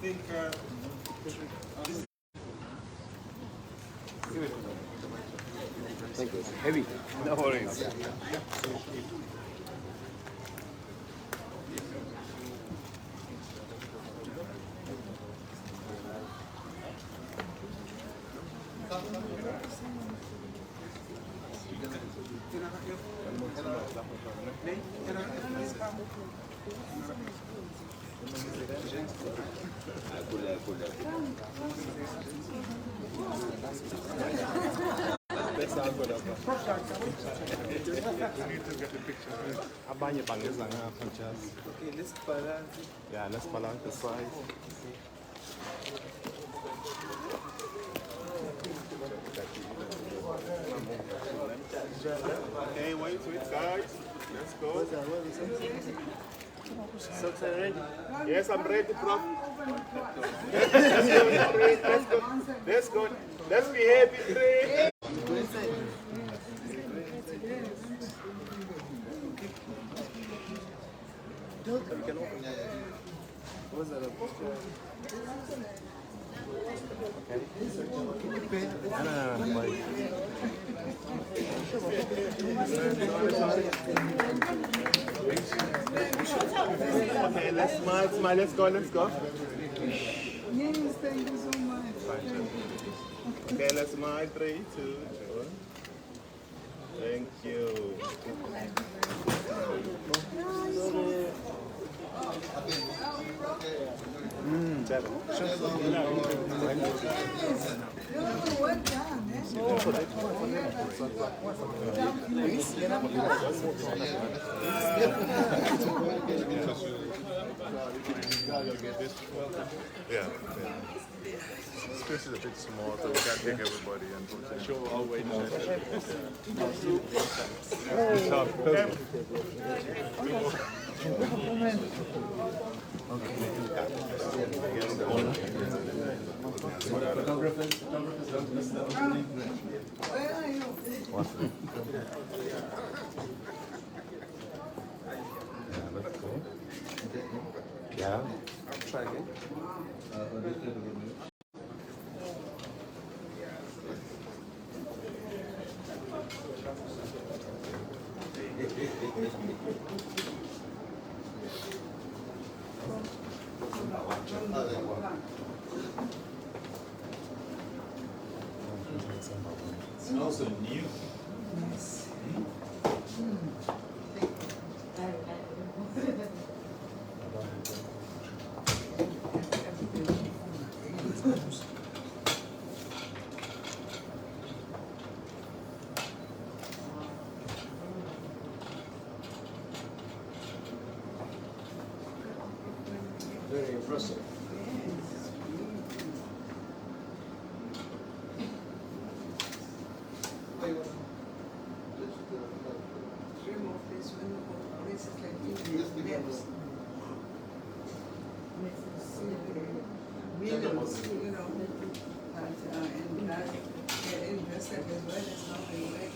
think Thank you. It's heavy. No worries. Abanye bangeza ngapha just. okay, let's balance it. Yeah, let's balance the size. Okay, wait, guys. Let's go. Socks are ready. Yes, I'm ready, Prof. Let's go. Let's go. Let's be happy today. Okay, let's smile, let's go. Yes, thank you so much. Okay, let's smile, 3, 2, 1. Thank you. Well done, Yeah. Space is a bit small, so we can't take everybody and put it. Show our weight. Where are you? Yeah. Try again. It's also new. Very impressive. Remove this one. This is like webs. You know, and they're interested as well as how they work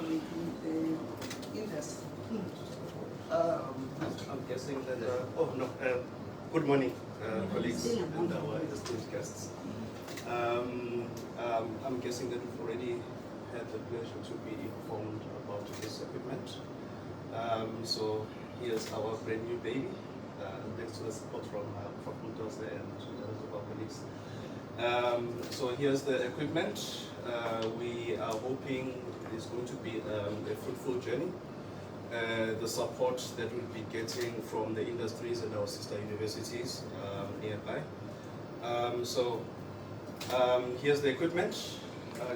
with the industry. I'm guessing that. Good morning, colleagues and our esteemed guests. I'm guessing that we've already had the pleasure to be informed about this equipment. So here's our brand new baby. Thanks to the support from Dose and the rest of our colleagues. So here's the equipment. We are hoping it's going to be a fruitful journey. The support that we'll be getting from the industries and our sister universities nearby. Here's the equipment.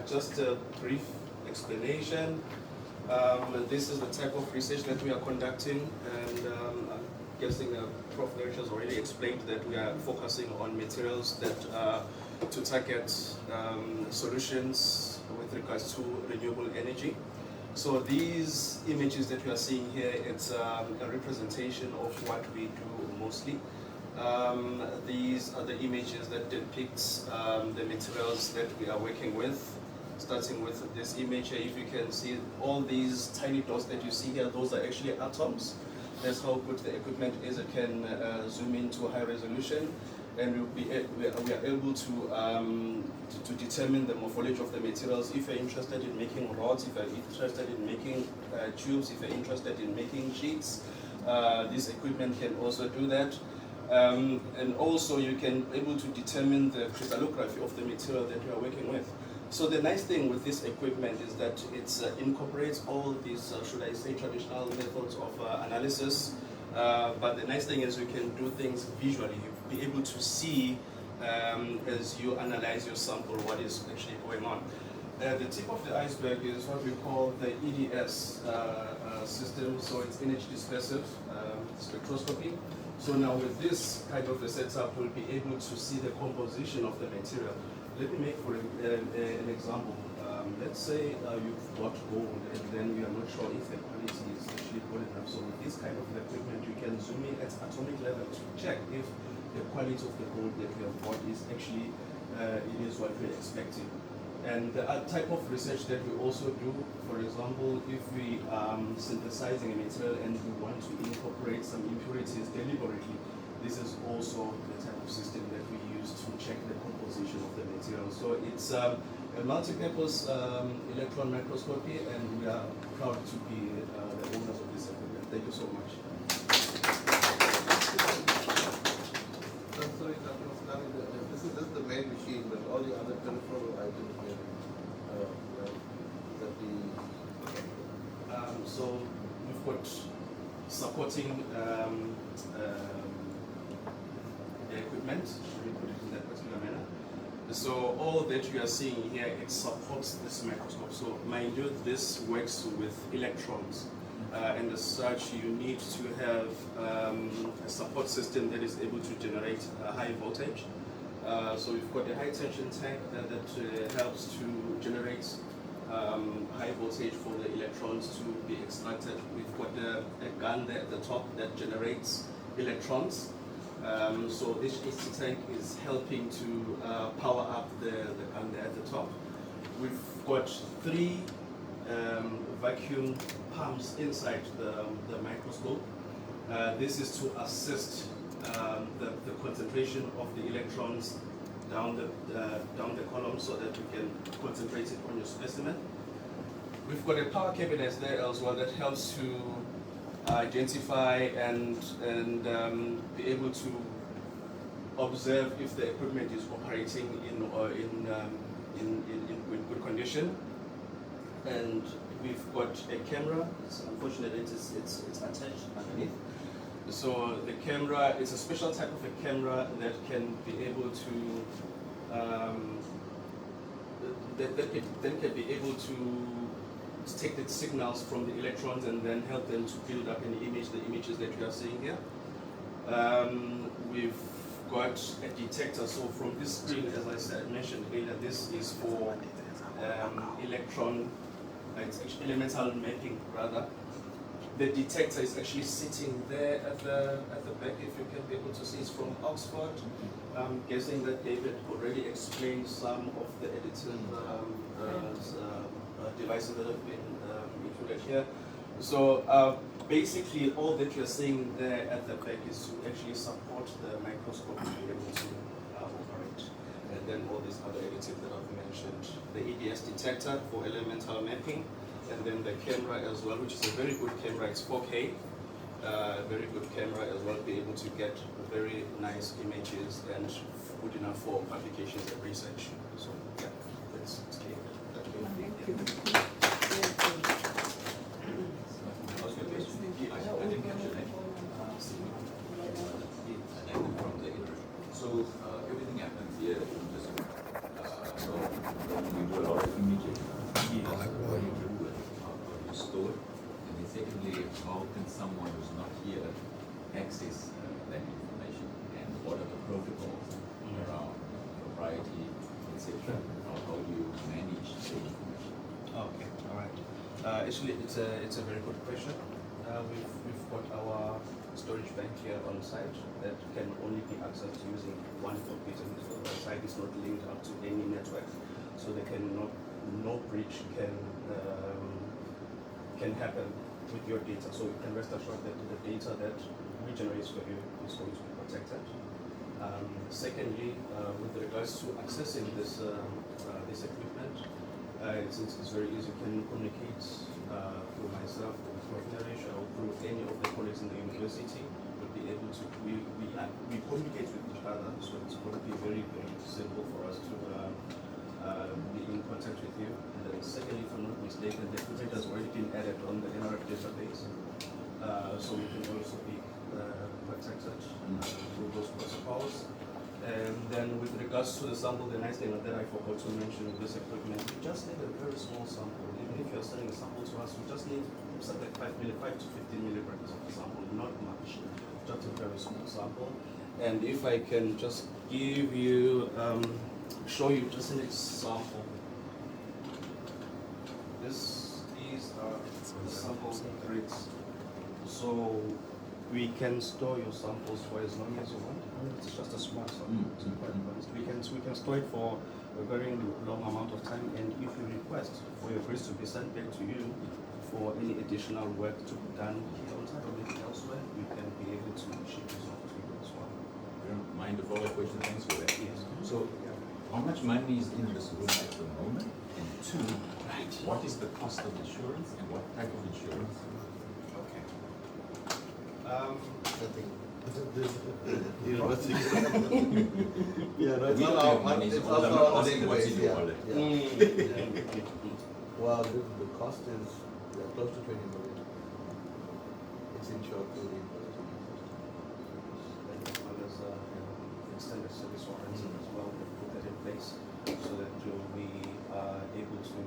Just a brief explanation. This is the type of research that we are conducting, and I'm guessing Prof. Nerish has already explained that we are focusing on materials that to target solutions with regards to renewable energy. So these images that you are seeing here, it's a representation of what we do mostly. These are the images that depict the materials that we are working with. Starting with this image here, if you can see all these tiny dots that you see here, those are actually atoms. That's how good the equipment is. It can zoom into high resolution. and we are able to determine the morphology of the materials. If you're interested in making rods, if you're interested in making tubes, if you're interested in making sheets, this equipment can also do that. And also you can able to determine the crystallography of the material that you are working with. So the nice thing with this equipment is that it incorporates all these, should I say, traditional methods of analysis. But the nice thing is you can do things visually. You'll be able to see as you analyze your sample what is actually going on. The tip of the iceberg is what we call the EDS system. So it's energy dispersive spectroscopy. So now with this kind of a setup, we'll be able to see the composition of the material. Let me make for an example. Let's say you've got gold and then you are not sure if the quality is actually good enough. So with this kind of equipment, you can zoom in at atomic level to check if the quality of the gold that you have bought is actually it is what we're expecting. And the type of research that we also do, for example, if we synthesizing a material and we want to incorporate some impurities deliberately, this is also the type of system that we use to check the composition of the material. So it's a multi-purpose electron microscopy, and we are proud to be the owners of this equipment. Thank you so much. Sorry, this is just the main machine, but all the other peripheral items here that the So we've got supporting the equipment, should we put it in that particular manner? So all that you are seeing here, it supports this microscope. So mind you, this works with electrons. And as such, you need to have a support system that is able to generate high voltage. So we've got a high tension tank that helps to generate high voltage for the electrons to be extracted. We've got a gun there at the top that generates electrons. So this HT tank is helping to power up the gun there at the top. We've got 3 vacuum pumps inside the microscope. This is to assist the concentration of the electrons down the column so that we can concentrate it on your specimen. We've got a power cabinet there as well that helps to identify and be able to observe if the equipment is operating in good condition. And we've got a camera. Unfortunately, it's attached underneath. So the camera is a special type of a camera that can be able to that can be able to take the signals from the electrons and then help them to build up an image, the images that you are seeing here. We've got a detector. So from this screen, as I mentioned earlier, this is for it's actually elemental mapping rather. The detector is actually sitting there at the back. If you can be able to see, it's from Oxford. I'm guessing that David already explained some of the edited devices that have been included here. So basically, all that you're seeing there at the back is to actually support the microscope to be able to operate. And then all these other additives that I've mentioned. The EDS detector for elemental mapping, and then the camera as well, which is a very good camera. It's 4K, very good camera as well, be able to get very nice images and good enough for publications and research. So yeah, that's clear. Thank you. I didn't catch your name. From the intro. So everything happens here. So you do a lot of imaging. What do you do with it? How do you store it? And then secondly, how can someone who's not here access that information? And what are the protocols around propriety, etc.? How do you manage the information? Okay, all right. Actually, it's a very good question. We've got our storage bank here on site that can only be accessed using one computer. So the site is not linked up to any network, so no breach can happen with your data. So you can rest assured that the data that we generate for you is going to be protected. Secondly, with regards to accessing this this equipment, it's very easy. You can communicate through myself, through Naresh, or through any of the colleagues in the university. We'll be able to we communicate with each other, so it's going to be very simple for us to be in contact with you. And then secondly, if I'm not mistaken, the equipment has already been added on the NRF database, so we can also be protected through those protocols. And then with regards to the sample, the nice thing that I forgot to mention with this equipment, we just need a very small sample. Even if you're sending a sample to us, we just need something like 5 to 15 milligrams of the sample, not much, just a very small sample. And if I can just give you, show you just an example. These are the sample grids. So we can store your samples for as long as you want. It's just a small sample. It's quite honest. We can store it for a very long amount of time, and if you request for your grids to be sent back to you for any additional work to be done here on site or maybe elsewhere, we can be able to ship this off to you as well. You don't mind the follow-up question? Thanks for that. Yes. So, how much money is in this room at the moment? And two, what is the cost of insurance and what type of insurance? Okay. University. Yeah, no, it's We not don't our have money, money, so it's I'm also not our asking what's in your database, wallet. yeah. Well, the cost is close to 20 million. It's insured to the As well as extended service warranty as well, we put that in place so that we are able to,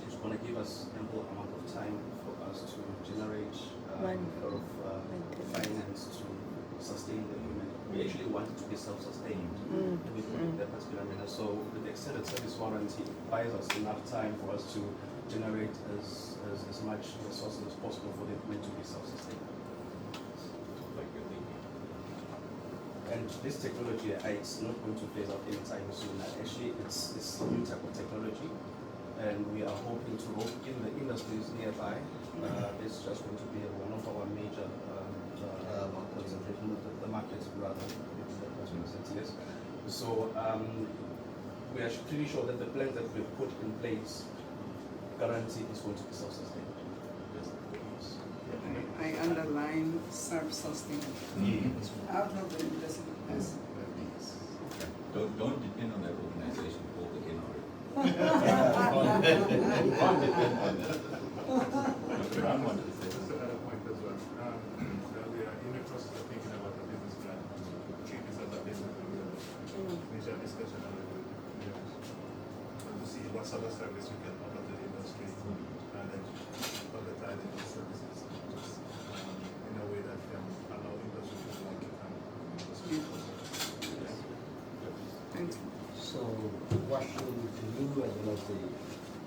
it's going to give us ample amount of time for us to generate finance to sustain the human. We actually want it to be self-sustained in that particular manner. So with the extended service warranty, it buys us enough time for us to generate as much resources as possible for the equipment to be self-sustained. Like you're thinking. And this technology, it's not going to phase out anytime soon. Actually, it's a new type of technology, and we are hoping to roll in the industries nearby. It's just going to be one of our major concentration, the markets rather. Yes. So we are pretty sure that the plans that we've put in place guarantee is going to be self-sustained. I underline self-sustained. Out of the university. Don't depend on that organization called the NRA. Dr. Ram wanted to say Just something. another point as well. We are in the process of thinking about a business plan to treat this as a business and we have initial discussion already with to see what sort of service we can offer to the industry and then advertise these services in a way that can allow industry to like it and Thanks. So, question to you as well as the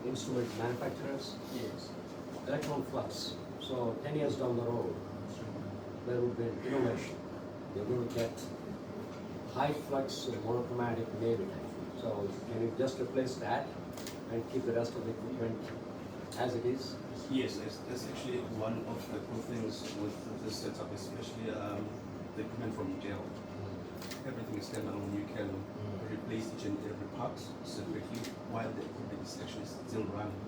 instrument manufacturers. Yes. Electron flux. So 10 years down the road, there will be an innovation. You're going to get high flux monochromatic navy. So can you just replace that and keep the rest of the equipment as it is? Yes, that's actually one of the good things with this setup, especially the equipment from jail. Everything is standalone. You can replace each and every part separately while the equipment is actually still running.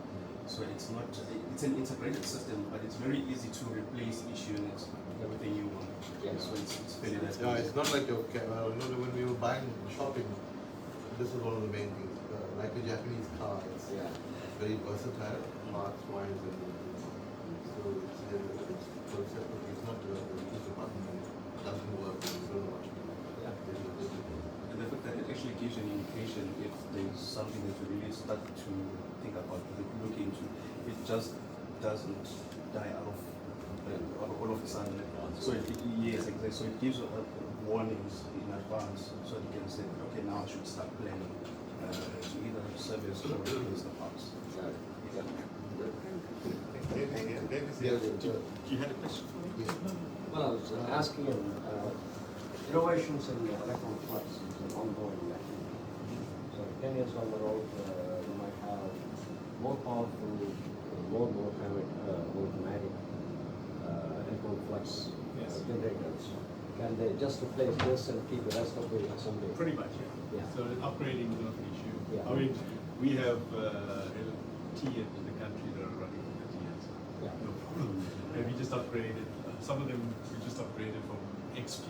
So it's not, it's an integrated system, but it's very easy to replace each unit with a new one. Yeah. So it's fairly that Yeah, easy. it's not like your when we were buying shopping, this is one of the main things. Like a Japanese car, it's very versatile, parts wise, and so it's separately. It's not just a button and it doesn't work and you don't know what to do. And the fact that it actually gives you an indication if there's something that you really start to think about, look into, it just doesn't die out of all of a sudden. So yes, exactly. So it gives warnings in advance, so you can say, okay, now I should start planning to either service or replace the parts. You had a question? Well, I was asking innovations in electron flux is an ongoing activity. So 10 years down the road, you might have more powerful, more monochromatic electron flux generators. Can they just replace this and keep the rest of it assembly? Pretty much, yeah. Yeah. So upgrading is not an issue. Yeah. I mean, we have LT in the country that are running for 30 years. Yeah. No problem. And we just upgraded, some of them we just upgraded from XP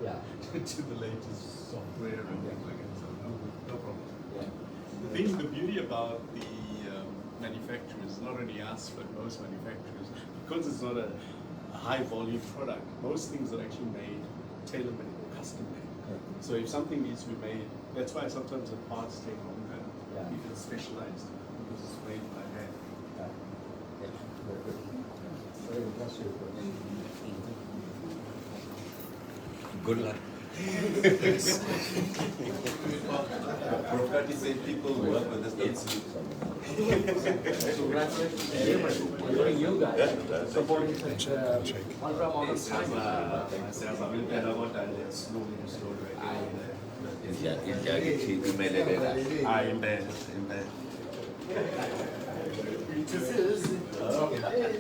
Yeah. to the latest software and things like that. So no problem. Yeah. The beauty about the manufacturers, not only us, but most manufacturers, because it's not a high volume product, most things are actually made tailor-made, custom-made. Okay. So if something needs to be made, that's why sometimes the parts take longer Yeah. if it's specialized, because it's made by hand. Yeah. Yeah. Very good. Very impressive. Good luck. Professor said people who work with us don't sleep. Congratulations to you, including you guys, supporting such ultra modern science.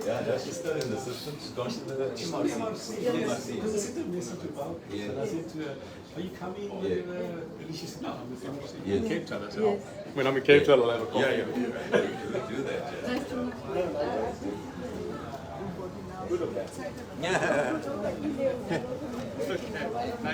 Yeah, she's still in the system. She's gone to the MRC. Because I sent a message about this, and I said to her, are you coming? And she said, no, I'm with MRC. Yes. Cape Town. I said, oh, when I'm in Cape Town, I'll have a coffee. Yeah, do that. Nice to meet you. Yeah. How